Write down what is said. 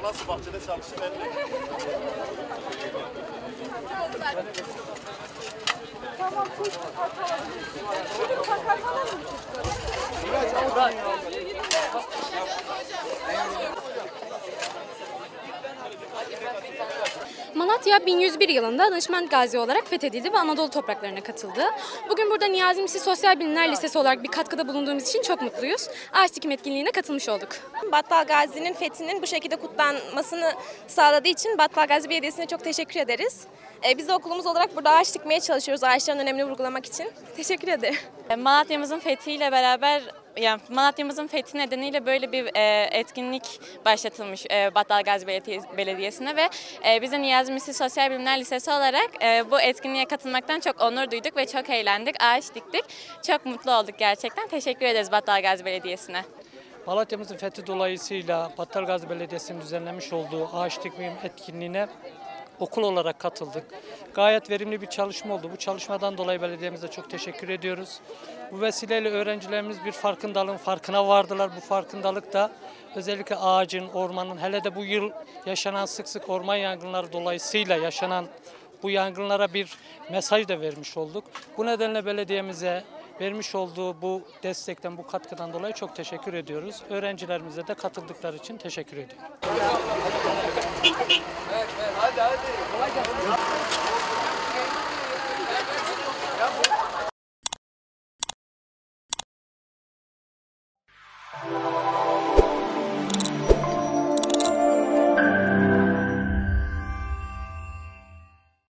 Nasıl bahçede çalıştı belli. Tamam, Malatya 1101 yılında Danışment Gazi olarak fethedildi ve Anadolu topraklarına katıldı. Bugün burada Niyazi Misri Sosyal Bilimler Lisesi olarak bir katkıda bulunduğumuz için çok mutluyuz. Ağaç dikim etkinliğine katılmış olduk. Battal Gazi'nin fethinin bu şekilde kutlanmasını sağladığı için Battal Gazi Belediyesi'ne çok teşekkür ederiz. Biz de okulumuz olarak burada ağaç dikmeye çalışıyoruz, ağaçların önemini vurgulamak için. Teşekkür ederim. Malatya'mızın fethiyle beraber, yani Malatya'mızın fethi nedeniyle böyle bir etkinlik başlatılmış Battal Gazi Belediyesi'ne ve biz de Niyazi Misri Sosyal Bilimler Lisesi olarak bu etkinliğe katılmaktan çok onur duyduk ve çok eğlendik, ağaç diktik. Çok mutlu olduk gerçekten. Teşekkür ederiz Battal Gazi Belediyesi'ne. Malatya'mızın fethi dolayısıyla Battal Gazi Belediyesi'nin düzenlemiş olduğu ağaç dikme etkinliğine okul olarak katıldık. Gayet verimli bir çalışma oldu. Bu çalışmadan dolayı belediyemize çok teşekkür ediyoruz. Bu vesileyle öğrencilerimiz bir farkındalığın farkına vardılar. Bu farkındalık da özellikle ağacın, ormanın, hele de bu yıl yaşanan sık sık orman yangınları dolayısıyla yaşanan bu yangınlara bir mesaj da vermiş olduk. Bu nedenle belediyemize vermiş olduğu bu destekten, bu katkıdan dolayı çok teşekkür ediyoruz. Öğrencilerimize de katıldıkları için teşekkür ediyorum. Hadi.